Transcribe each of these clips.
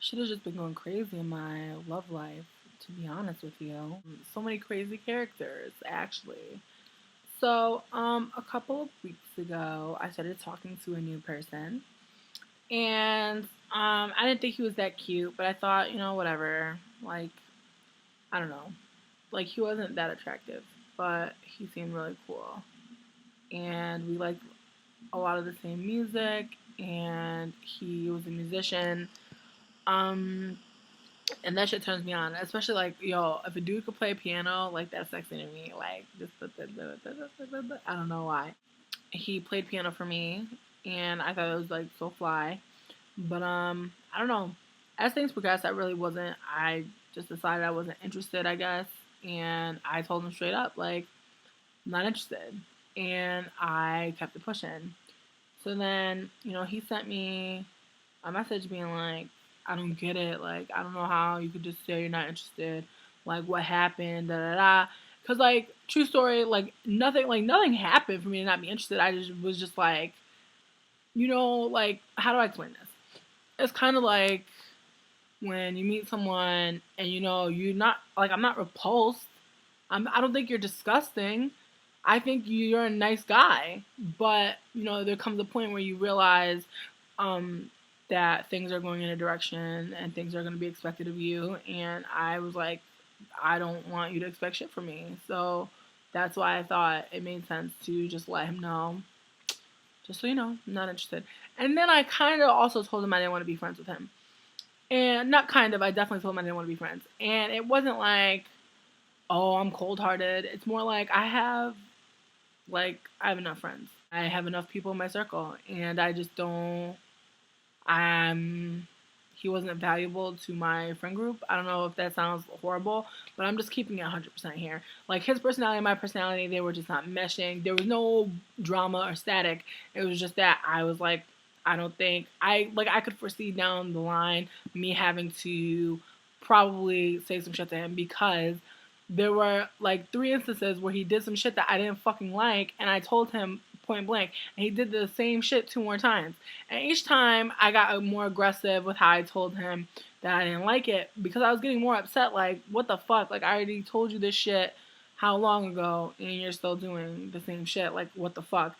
Shit has just been going crazy in my love life, to be honest with you. So many crazy characters, actually. A couple of weeks ago, I started talking to a new person, and I didn't think he was that cute, but I thought, whatever. Like, I don't know. Like, he wasn't that attractive, but he seemed really cool, and we liked a lot of the same music, and he was a musician. Um, And that shit turns me on, especially like, yo, if a dude could play piano, like that's sexy to me. Like, just I don't know why. He played piano for me, and I thought it was like so fly. But I don't know. As things progressed, I really wasn't. I just decided I wasn't interested, I guess, and I told him straight up, like, I'm not interested, and I kept it pushing. So then, he sent me a message being like, I don't get it. Like, I don't know how you could just say you're not interested. Like, what happened? Da da da. Cause like, true story. Like nothing happened for me to not be interested. I just was just like, like, how do I explain this? It's kind of like when you meet someone and you're not like, I'm not repulsed. I don't think you're disgusting. I think you're a nice guy, but there comes a point where you realize um, that things are going in a direction and things are going to be expected of you. And I was like, I don't want you to expect shit from me. So that's why I thought it made sense to just let him know, just so you know, I'm not interested. And then I kind of also told him I didn't want to be friends with him. And not kind of, I definitely told him I didn't want to be friends. And it wasn't like, oh, I'm cold hearted. It's more like I have enough friends. I have enough people in my circle, and I just don't. I'm. He wasn't valuable to my friend group. I don't know if that sounds horrible, but I'm just keeping it 100% here. Like his personality and my personality, they were just not meshing. There was no drama or static. It was just that I was like, I don't think I could foresee down the line me having to probably say some shit to him because there were like three instances where he did some shit that I didn't fucking like, and I told him point blank, and he did the same shit two more times. And each time I got more aggressive with how I told him that I didn't like it because I was getting more upset. Like, what the fuck? Like, I already told you this shit how long ago, and you're still doing the same shit. Like, what the fuck?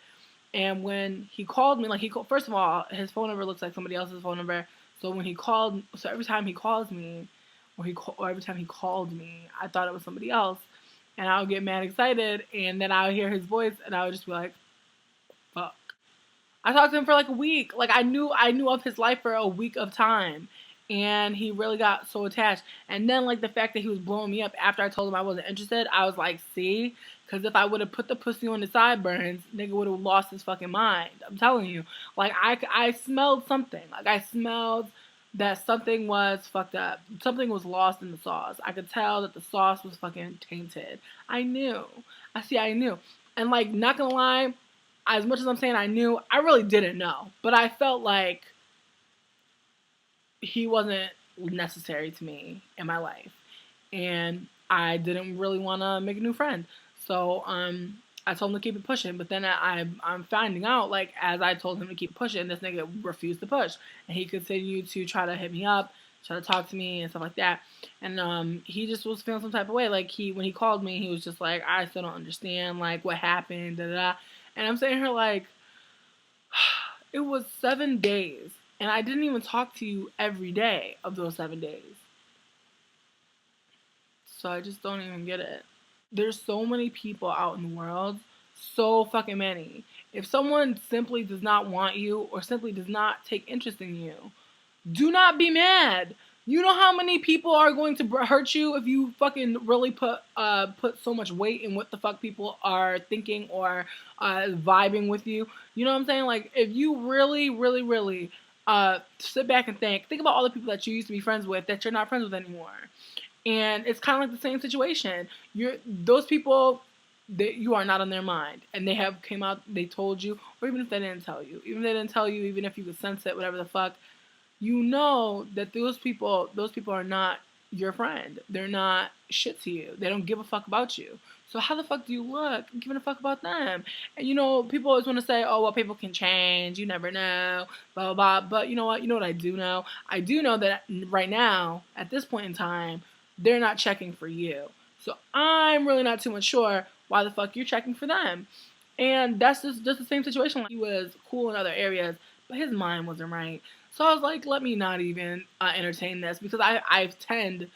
And when he called me, like first of all, his phone number looks like somebody else's phone number. So when he called, so every time he calls me, or every time he called me, I thought it was somebody else, and I would get mad excited, and then I would hear his voice, and I would just be like, "Fuck." I talked to him for like a week. Like I knew of his life for a week of time. And he really got so attached. And then like the fact that he was blowing me up after I told him I wasn't interested, I was like, see? Because if I would have put the pussy on the sideburns, nigga would have lost his fucking mind. I'm telling you. Like I smelled something. Like I smelled that something was fucked up. Something was lost in the sauce. I could tell that the sauce was fucking tainted. I knew. I knew. And like, not gonna lie, as much as I'm saying I knew, I really didn't know. But I felt like he wasn't necessary to me in my life. And I didn't really want to make a new friend. So I told him to keep it pushing. But then I'm finding out, like, as I told him to keep pushing, this nigga refused to push. And he continued to try to hit me up, try to talk to me and stuff like that. And he just was feeling some type of way. Like, when he called me, he was just like, I still don't understand, like, what happened, da da da. And I'm saying her like, it was 7 days, and I didn't even talk to you every day of those 7 days. So I just don't even get it. There's so many people out in the world, so fucking many. If someone simply does not want you or simply does not take interest in you, do not be mad. You know how many people are going to hurt you if you fucking really put so much weight in what the fuck people are thinking or vibing with you. You know what I'm saying? Like, if you really, really, really sit back and think about all the people that you used to be friends with that you're not friends with anymore. And it's kind of like the same situation. Those people that you are not on their mind, and they have came out, they told you, or even if they didn't tell you, even if you could sense it, whatever the fuck, you know that those people are not your friend. They're not shit to you. They don't give a fuck about you. So how the fuck do you look giving a fuck about them? And you know, people always want to say, oh, well, people can change. You never know, blah, blah, blah. But you know what? You know what I do know? I do know that right now, at this point in time, they're not checking for you. So I'm really not too much sure why the fuck you're checking for them. And that's just the same situation. Like, he was cool in other areas, but his mind wasn't right. So I was like, let me not even entertain this, because I tend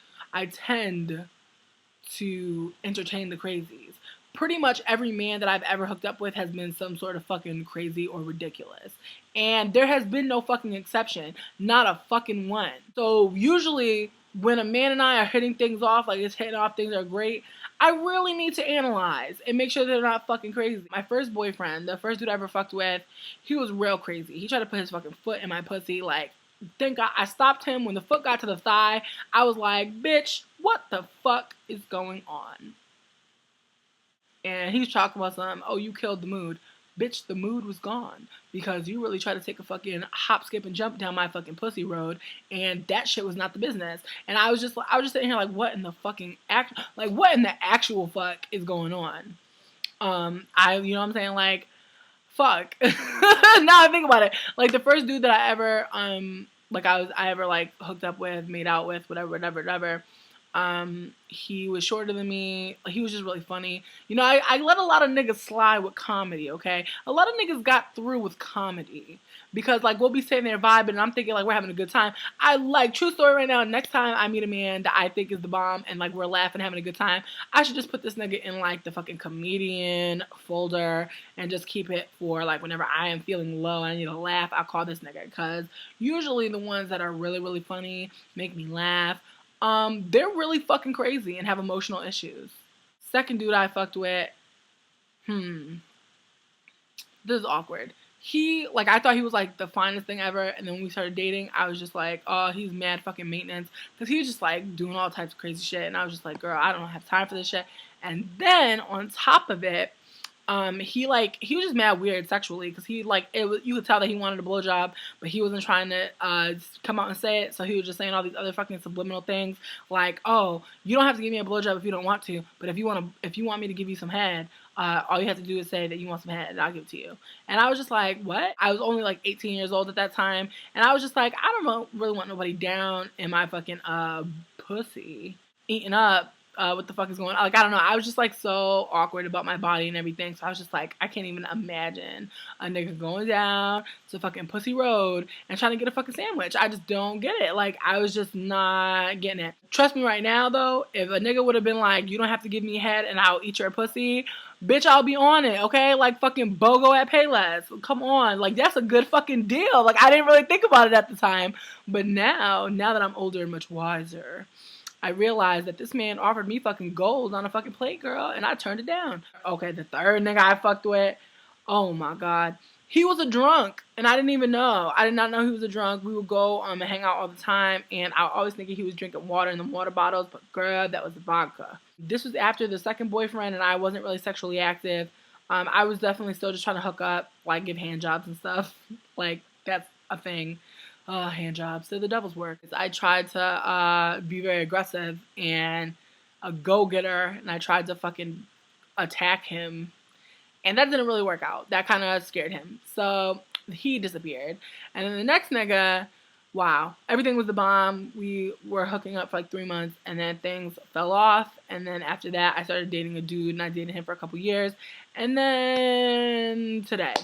to entertain the crazies. Pretty much every man that I've ever hooked up with has been some sort of fucking crazy or ridiculous. And there has been no fucking exception. Not a fucking one. So usually when a man and I are hitting things off, like it's hitting off, things are great, I really need to analyze and make sure they're not fucking crazy. My first boyfriend, the first dude I ever fucked with, he was real crazy. He tried to put his fucking foot in my pussy. Like, thank God I stopped him. When the foot got to the thigh, I was like, bitch, what the fuck is going on? And he's talking about something, oh, you killed the mood. Bitch, the mood was gone because you really tried to take a fucking hop, skip, and jump down my fucking pussy road, and that shit was not the business. And I was just sitting here like, what in the fucking what in the actual fuck is going on? You know what I'm saying? Like, fuck. Now I think about it, like the first dude that I ever hooked up with, made out with, whatever. He was shorter than me. He was just really funny. You know, I let a lot of niggas slide with comedy, okay? A lot of niggas got through with comedy. Because, like, we'll be sitting there vibing, and I'm thinking, like, we're having a good time. True story right now, next time I meet a man that I think is the bomb, and, like, we're laughing, having a good time, I should just put this nigga in, like, the fucking comedian folder, and just keep it for, like, whenever I am feeling low and I need to laugh, I'll call this nigga. Because usually the ones that are really, really funny make me laugh. They're really fucking crazy and have emotional issues. Second dude I fucked with, this is awkward. I thought he was, like, the finest thing ever, and then when we started dating, I was just like, oh, he's mad fucking maintenance, because he was just, like, doing all types of crazy shit, and I was just like, girl, I don't have time for this shit. And then, on top of it, he was just mad weird sexually, because you could tell that he wanted a blowjob, but he wasn't trying to come out and say it, so he was just saying all these other fucking subliminal things, like, oh, you don't have to give me a blowjob if you don't want to, but if you want me to give you some head, all you have to do is say that you want some head, and I'll give it to you. And I was just like, what? I was only like 18 years old at that time, and I was just like, I don't really want nobody down in my fucking pussy, eating up. What the fuck is going on? Like, I don't know. I was just, like, so awkward about my body and everything. So I was just like, I can't even imagine a nigga going down to fucking Pussy Road and trying to get a fucking sandwich. I just don't get it. Like, I was just not getting it. Trust me right now, though, if a nigga would have been like, you don't have to give me head and I'll eat your pussy, bitch, I'll be on it, okay? Like, fucking BOGO at Payless. Come on. Like, that's a good fucking deal. Like, I didn't really think about it at the time. But now that I'm older and much wiser, I realized that this man offered me fucking gold on a fucking plate, girl, and I turned it down. Okay, the third nigga I fucked with, oh my God. He was a drunk, and I didn't even know. I did not know he was a drunk. We would go and hang out all the time, and I always thinking he was drinking water in the water bottles, but girl, that was vodka. This was after the second boyfriend, and I wasn't really sexually active. I was definitely still just trying to hook up, like give hand jobs and stuff. Like, that's a thing. Hand jobs, they're the devil's work. I tried to be very aggressive and a go-getter, and I tried to fucking attack him, and that didn't really work out. That kind of scared him, so he disappeared. And then the next nigga, wow, everything was the bomb. We were hooking up for like 3 months, and then things fell off, and then after that, I started dating a dude, and I dated him for a couple years, and then today.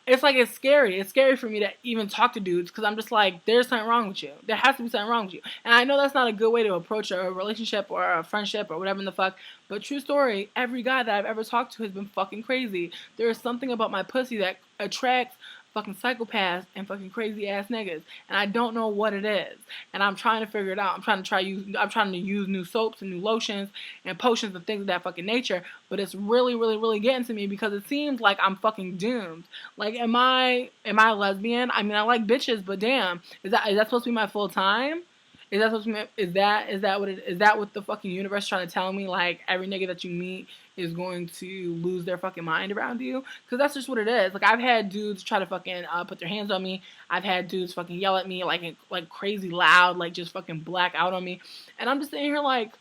It's like, it's scary. It's scary for me to even talk to dudes, because I'm just like, there's something wrong with you. There has to be something wrong with you. And I know that's not a good way to approach a relationship or a friendship or whatever in the fuck, but true story, every guy that I've ever talked to has been fucking crazy. There is something about my pussy that attracts fucking psychopaths and fucking crazy ass niggas, and I don't know what it is, and I'm trying to figure it out. I'm trying to use new soaps and new lotions and potions and things of that fucking nature, but it's really, really, really getting to me, because it seems like I'm fucking doomed. Like, am I a lesbian? I mean, I like bitches, but damn, is that supposed to be my full time? Is that what the fucking universe is trying to tell me? Like, every nigga that you meet, is going to lose their fucking mind around you. Because that's just what it is. Like, I've had dudes try to fucking put their hands on me. I've had dudes fucking yell at me like crazy loud, like just fucking black out on me. And I'm just sitting here like,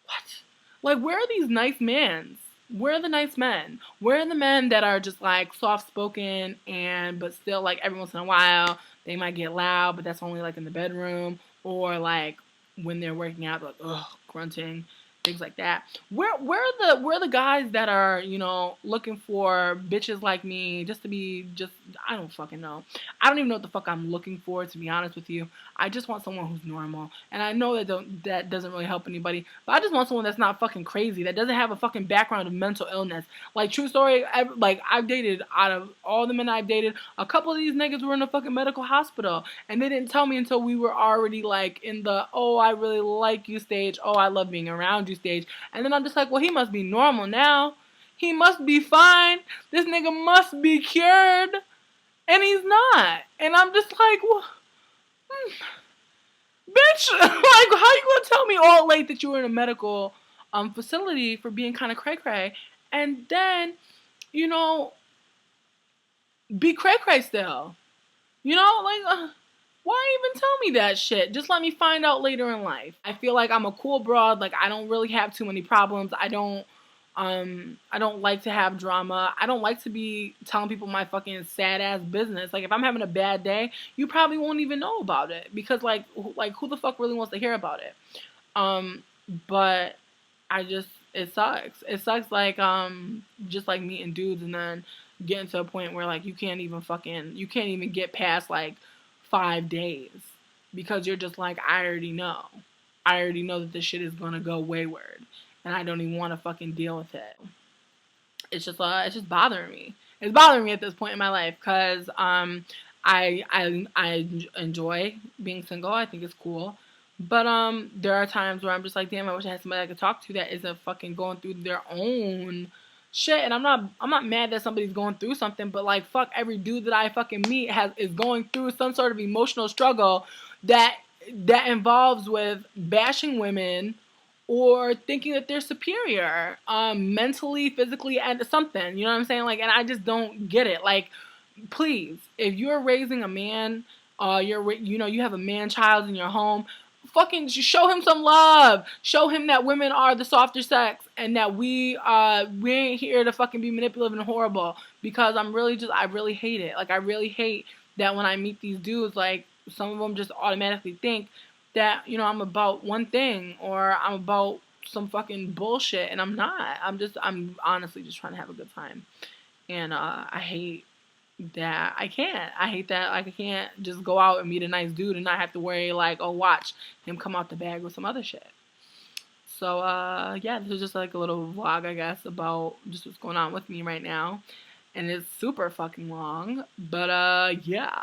what? Like, where are these nice men? Where are the nice men? Where are the men that are just like soft spoken but still like every once in a while they might get loud, but that's only like in the bedroom or like when they're working out, like grunting, things like that. Where are the guys that are, you know, looking for bitches like me just to be just, I don't fucking know. I don't even know what the fuck I'm looking for, to be honest with you. I just want someone who's normal. And I know that doesn't really help anybody, but I just want someone that's not fucking crazy, that doesn't have a fucking background of mental illness. Like, true story, I've dated, out of all the men I've dated, a couple of these niggas were in a fucking medical hospital, and they didn't tell me until we were already like in the, oh, I really like you stage, oh, I love being around you stage. And then I'm just like, well, he must be normal now. He must be fine. This nigga must be cured. And he's not. And I'm just like, well, bitch, like, how you gonna tell me all late that you were in a medical facility for being kind of cray-cray, and then, you know, be cray-cray still? You know, like, why even tell me that shit? Just let me find out later in life. I feel like I'm a cool broad. Like, I don't really have too many problems. I don't like to have drama. I don't like to be telling people my fucking sad ass business. Like, if I'm having a bad day, you probably won't even know about it, because like who the fuck really wants to hear about it? But it sucks. It sucks, like, just like meeting dudes and then getting to a point where like you can't even get past like 5 days because you're just like, I already know that this shit is gonna go wayward, and I don't even want to fucking deal with it. It's just bothering me. It's bothering me at this point in my life, because I enjoy being single. I think it's cool. But there are times where I'm just like, damn, I wish I had somebody I could talk to that isn't fucking going through their own shit. And I'm not mad that somebody's going through something, but like, fuck, every dude that I fucking meet is going through some sort of emotional struggle that involves with bashing women or thinking that they're superior, mentally, physically, and something. You know what I'm saying? Like, and I just don't get it. Like, please, if you're raising a man, you have a man child in your home, fucking show him some love. Show him that women are the softer sex, and that we ain't here to fucking be manipulative and horrible. Because I really hate it. Like, I really hate that when I meet these dudes, like, some of them just automatically think that, you know, I'm about one thing, or I'm about some fucking bullshit, and I'm not. I'm honestly just trying to have a good time. And I hate that I can't. I hate that, like, I can't just go out and meet a nice dude and not have to worry, like, oh, watch him come out the bag with some other shit. So, yeah, this is just like a little vlog, I guess, about just what's going on with me right now. And it's super fucking long, but, yeah.